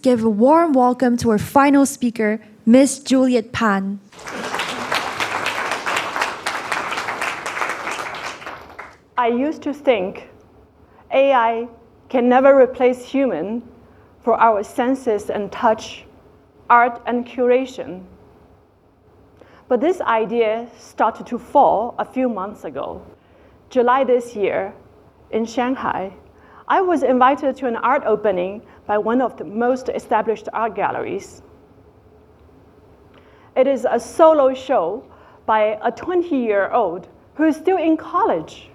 give a warm welcome to our final speaker, Ms. Julliet Pan. I used to think AI can never replace human for our senses and touch, art and curation. But this idea started to fall a few months ago. July this year, in Shanghai, I was invited to an art opening by one of the most established art galleries. It is a solo show by a 20-year-old who is still in college.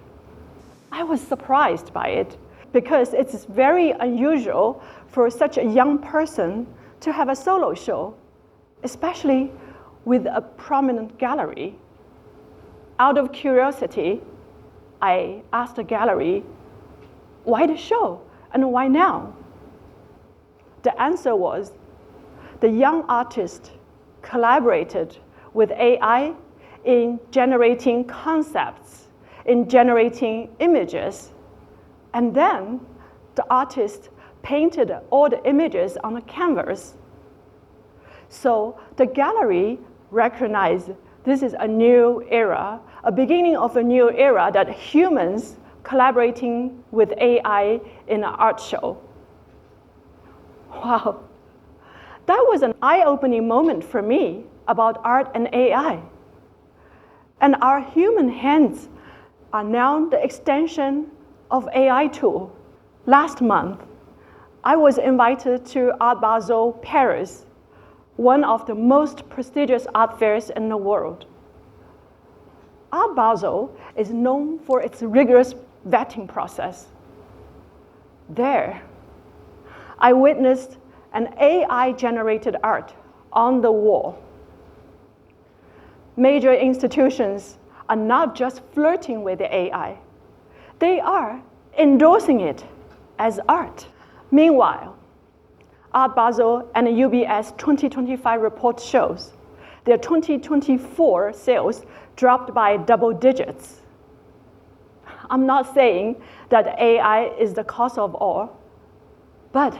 I was surprised by it because it's very unusual for such a young person to have a solo show, especially with a prominent gallery. Out of curiosity, I asked the gallery, why the show and why now? The answer was, the young artist collaborated with AI in generating concepts, in generating images, and then the artist painted all the images on a canvas. So the gallery recognized this is a new era, a beginning of a new era, that humans collaborating with AI in an art show. Wow, that was an eye-opening moment for me about art and AI. And our human hands are now the extension of AI tool. Last month, I was invited to Art Basel Paris, one of the most prestigious art fairs in the world. Art Basel is known for its rigorous vetting process. There, I witnessed an AI-generated art on the wall. Major institutions are not just flirting with the AI, they are endorsing it as art. Meanwhile, Art Basel and the UBS 2025 report shows their 2024 sales dropped by double digits. I'm not saying that AI is the cause of all, but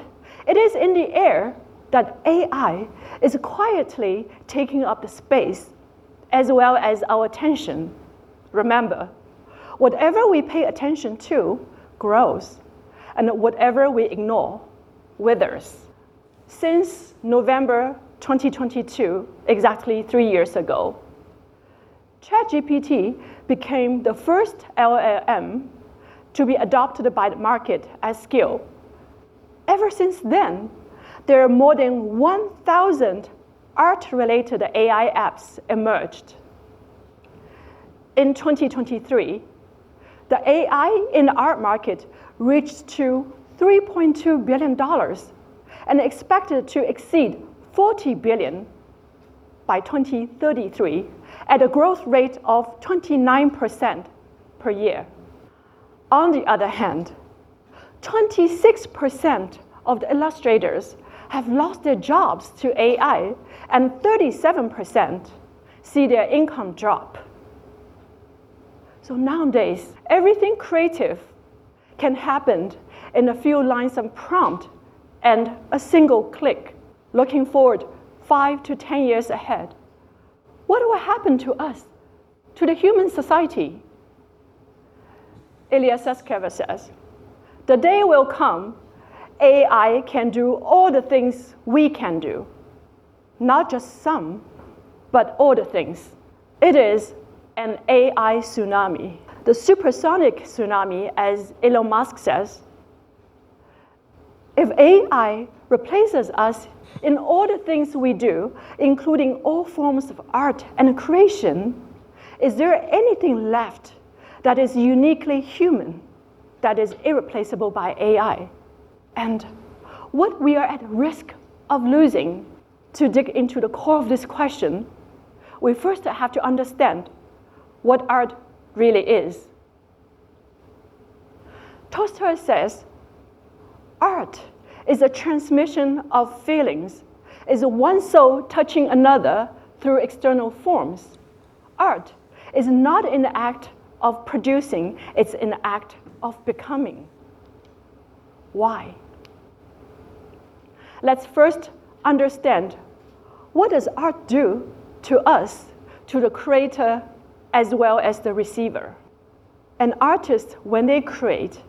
it is in the air that AI is quietly taking up the space as well as our attention. Remember, whatever we pay attention to grows, and whatever we ignore withers. Since November 2022, exactly 3 years ago, ChatGPT became the first LLM to be adopted by the market at scale. Ever since then, there are more than 1,000 art-related AI apps emerged. In 2023, the AI in the art market reached to $3.2 billion and expected to exceed $40 billion by 2033 at a growth rate of 29% per year. On the other hand, 26% of the illustrators have lost their jobs to AI, and 37% see their income drop. So nowadays, everything creative can happen in a few lines of prompt and a single click. Looking forward 5 to 10 years ahead, what will happen to us, to the human society? ESSEC says, the day will come, AI can do all the things we can do. Not just some, but all the things. It is an AI tsunami. The supersonic tsunami, as Elon Musk says. If AI replaces us in all the things we do, including all forms of art and creation, is there anything left that is uniquely human, that is irreplaceable by AI? And what we are at risk of losing, to dig into the core of this question, we first have to understand what art really is. Tolstoy says, art is a transmission of feelings, is one soul touching another through external forms. Art is not in the act of producing, it's in the act of becoming. Why? let's first understand, what does art do to us, to the creator as well as the receiver? An artist, when they create,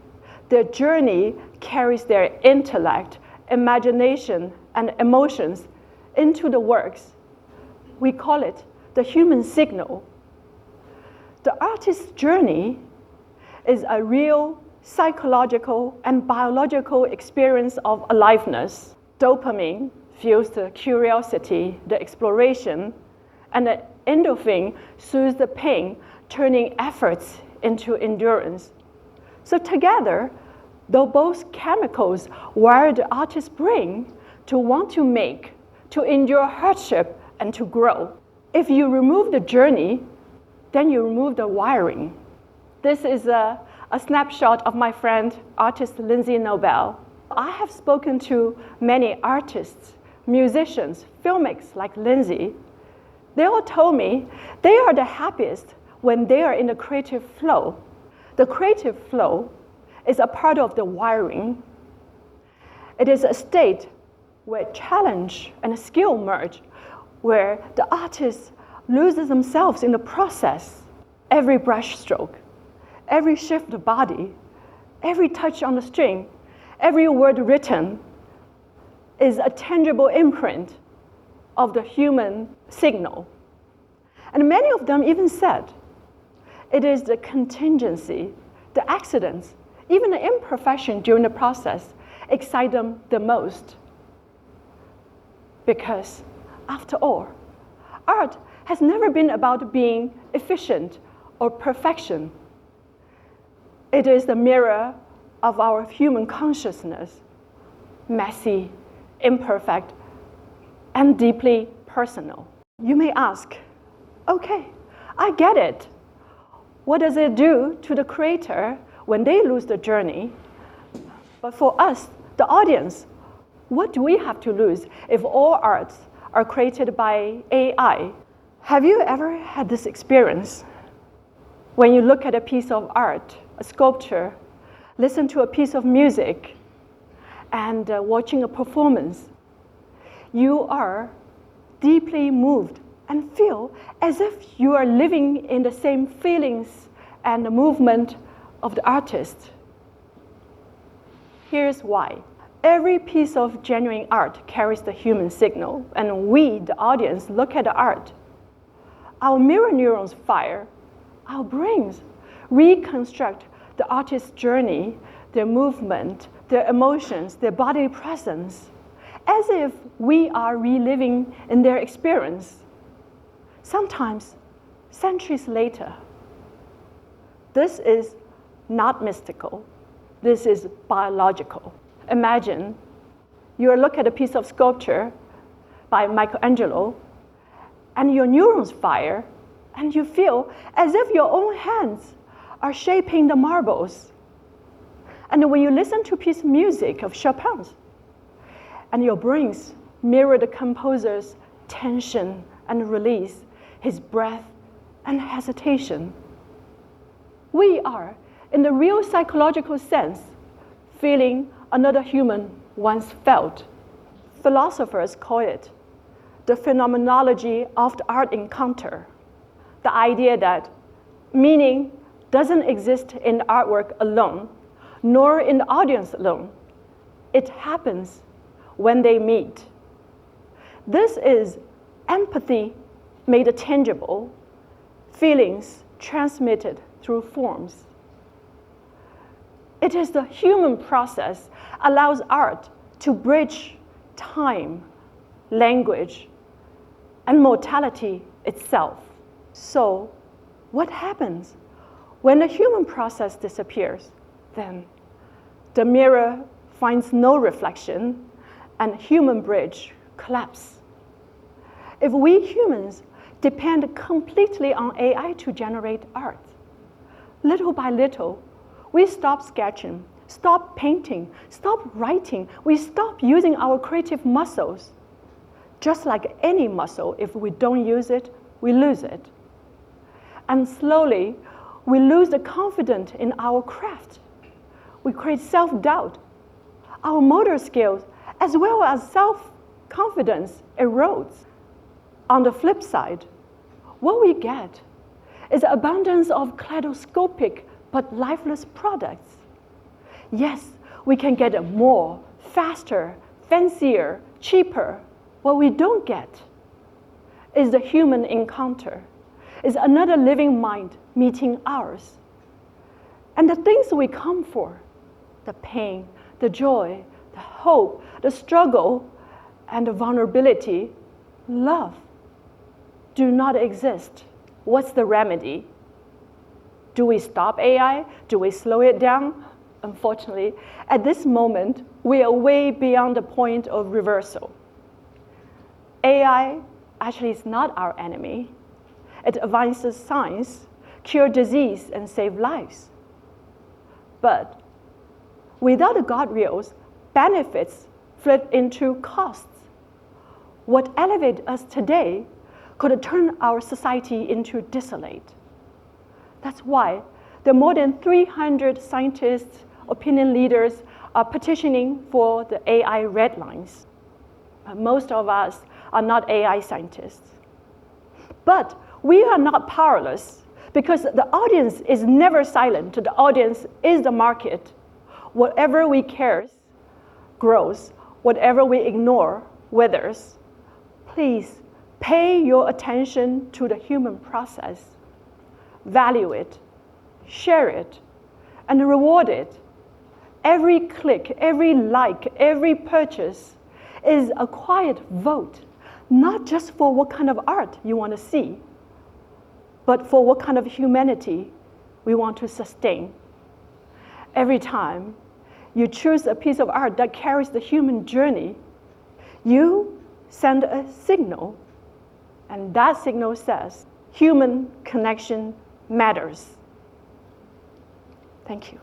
their journey carries their intellect, imagination, and emotions into the works. We call it the human signal. The artist's journey is a real psychological and biological experience of aliveness. Dopamine fuels the curiosity, the exploration, and the endorphin soothes the pain, turning efforts into endurance. So together, though both chemicals wire the artist's brain to want to make, to endure hardship, and to grow. If you remove the journey, then you remove the wiring. This is a snapshot of my friend, artist Lindsay Nobel. I have spoken to many artists, musicians, filmmakers like Lindsay. They all told me they are the happiest when they are in the creative flow. The creative flow is a part of the wiring. It is a state where challenge and skill merge, where the artist loses themselves in the process. Every brush stroke, every shift of the body, every touch on the string, every word written is a tangible imprint of the human signal. And many of them even said it is the contingency, the accidents, even the imperfection during the process excite them the most. Because, after all, art has never been about being efficient or perfection. It is the mirror of our human consciousness, messy, imperfect, and deeply personal. You may ask, okay, I get it. What does it do to the creator when they lose the journey? But for us, the audience, what do we have to lose if all arts are created by AI? Have you ever had this experience? When you look at a piece of art, a sculpture, listen to a piece of music, and watching a performance, you are deeply moved and feel as if you are living in the same feelings and the movement of the artist. Here's why. Every piece of genuine art carries the human signal, and we, the audience, look at the art. Our mirror neurons fire, our brains reconstruct the artist's journey, their movement, their emotions, their body presence, as if we are reliving in their experience. Sometimes, centuries later. This is not mystical. This is biological. Imagine you look at a piece of sculpture by Michelangelo, and your neurons fire, and you feel as if your own hands are shaping the marbles. And when you listen to a piece of music of Chopin's, and your brains mirror the composer's tension and release, his breath and hesitation. We are, in the real psychological sense, feeling another human once felt. Philosophers call it the phenomenology of the art encounter. The idea that meaning doesn't exist in the artwork alone, nor in the audience alone. It happens when they meet. This is empathy made tangible, feelings transmitted through forms. It is the human process allows art to bridge time, language, and mortality itself. So, what happens when the human process disappears? Then the mirror finds no reflection and human bridge collapses. If we humans depend completely on AI to generate art, little by little, we stop sketching, stop painting, stop writing. We stop using our creative muscles. Just like any muscle, if we don't use it, we lose it. And slowly, we lose the confidence in our craft. We create self-doubt. Our motor skills as well as self-confidence erodes. On the flip side, what we get is an abundance of kaleidoscopic but lifeless products. Yes, we can get more, faster, fancier, cheaper. What we don't get is the human encounter, is another living mind meeting ours. And the things we come for, the pain, the joy, the hope, the struggle, and the vulnerability, love, do not exist. What's the remedy? Do we stop AI? Do we slow it down? Unfortunately, at this moment, we are way beyond the point of reversal. AI actually is not our enemy. It advances science, cures disease, and saves lives. But without the guardrails, benefits flip into costs. What elevates us today could turn our society into desolate. That's why the more than 300 scientists, opinion leaders are petitioning for the AI red lines. Most of us are not AI scientists. But we are not powerless because the audience is never silent. The audience is the market. Whatever we care grows. Whatever we ignore withers. Please pay your attention to the human process. Value it, share it, and reward it. Every click, every like, every purchase is a quiet vote, not just for what kind of art you want to see, but for what kind of humanity we want to sustain. Every time you choose a piece of art that carries the human journey, you send a signal, and that signal says, human connection matters. Thank you.